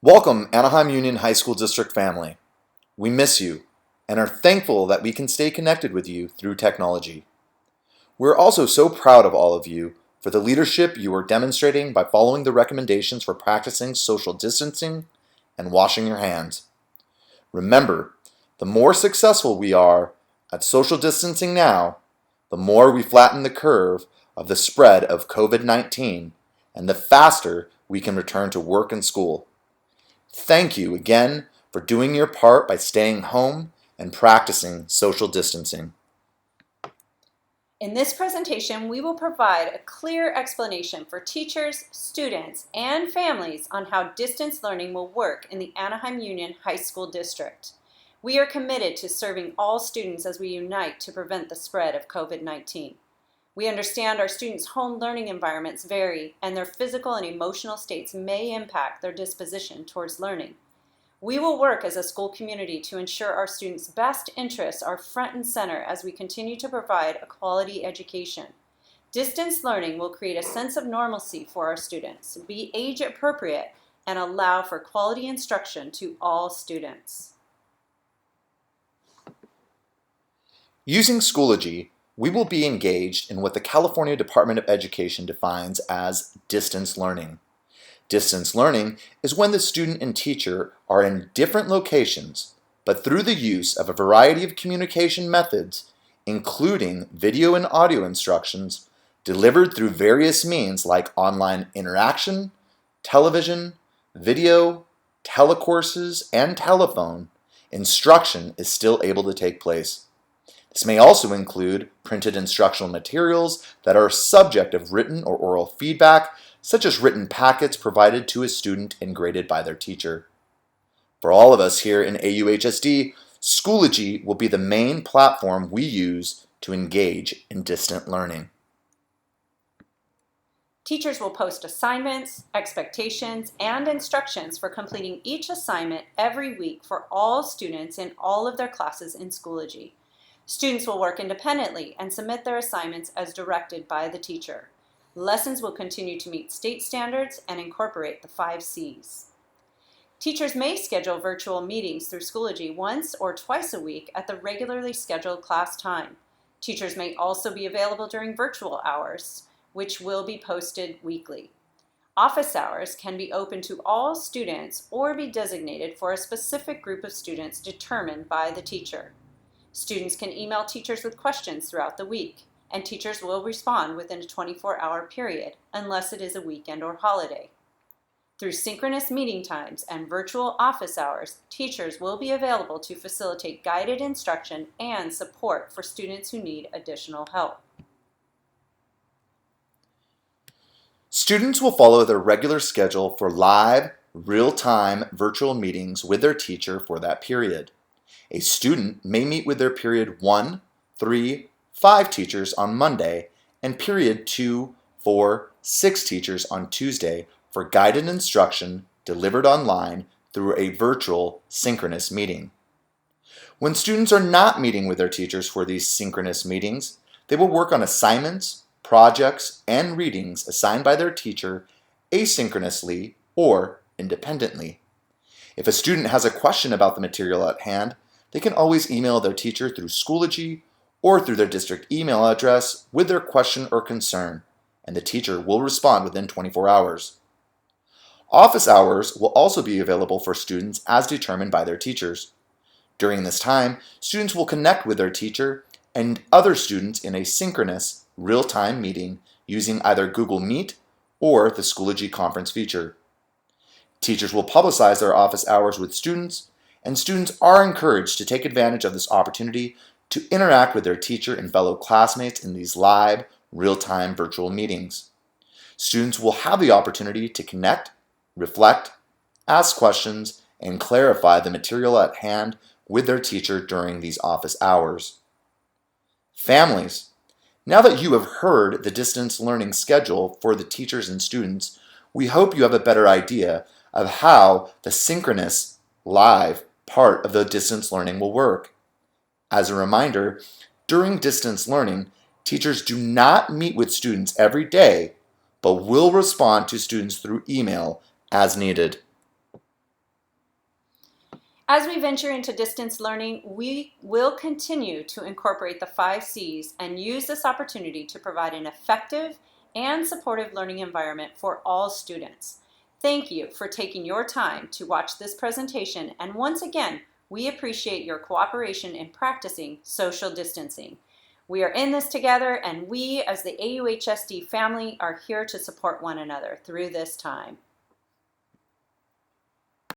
Welcome, Anaheim Union High School District family. We miss you and are thankful that we can stay connected with you through technology. We're also so proud of all of you for the leadership you are demonstrating by following the recommendations for practicing social distancing and washing your hands. Remember, the more successful we are at social distancing now, the more we flatten the curve of the spread of COVID-19 and the faster we can return to work and school. Thank you again for doing your part by staying home and practicing social distancing. In this presentation, we will provide a clear explanation for teachers, students, and families on how distance learning will work in the Anaheim Union High School District. We are committed to serving all students as we unite to prevent the spread of COVID-19. We understand our students' home learning environments vary, and their physical and emotional states may impact their disposition towards learning. We will work as a school community to ensure our students' best interests are front and center as we continue to provide a quality education. Distance learning will create a sense of normalcy for our students, be age appropriate, and allow for quality instruction to all students. Using Schoology, we will be engaged in what the California Department of Education defines as distance learning. Distance learning is when the student and teacher are in different locations, but through the use of a variety of communication methods, including video and audio instructions, delivered through various means like online interaction, television, video, telecourses, and telephone, instruction is still able to take place. This may also include printed instructional materials that are subject of written or oral feedback, such as written packets provided to a student and graded by their teacher. For all of us here in AUHSD, Schoology will be the main platform we use to engage in distant learning. Teachers will post assignments, expectations, and instructions for completing each assignment every week for all students in all of their classes in Schoology. Students will work independently and submit their assignments as directed by the teacher. Lessons will continue to meet state standards and incorporate the 5 C's. Teachers may schedule virtual meetings through Schoology once or twice a week at the regularly scheduled class time. Teachers may also be available during virtual hours, which will be posted weekly. Office hours can be open to all students or be designated for a specific group of students determined by the teacher. Students can email teachers with questions throughout the week, and teachers will respond within a 24-hour period unless it is a weekend or holiday. Through synchronous meeting times and virtual office hours, teachers will be available to facilitate guided instruction and support for students who need additional help. Students will follow their regular schedule for live, real-time virtual meetings with their teacher for that period. A student may meet with their period 1, 3, 5 teachers on Monday and period 2, 4, 6 teachers on Tuesday for guided instruction delivered online through a virtual synchronous meeting. When students are not meeting with their teachers for these synchronous meetings, they will work on assignments, projects, and readings assigned by their teacher asynchronously or independently. If a student has a question about the material at hand, they can always email their teacher through Schoology or through their district email address with their question or concern, and the teacher will respond within 24 hours. Office hours will also be available for students as determined by their teachers. During this time, students will connect with their teacher and other students in a synchronous, real-time meeting using either Google Meet or the Schoology conference feature. Teachers will publicize their office hours with students, and students are encouraged to take advantage of this opportunity to interact with their teacher and fellow classmates in these live, real-time virtual meetings. Students will have the opportunity to connect, reflect, ask questions, and clarify the material at hand with their teacher during these office hours. Families, now that you have heard the distance learning schedule for the teachers and students, we hope you have a better idea of how the synchronous, live part of the distance learning will work. As a reminder, during distance learning, teachers do not meet with students every day, but will respond to students through email as needed. As we venture into distance learning, we will continue to incorporate the 5 C's and use this opportunity to provide an effective and supportive learning environment for all students. Thank you for taking your time to watch this presentation, and once again, we appreciate your cooperation in practicing social distancing. We are in this together, and we, as the AUHSD family, are here to support one another through this time.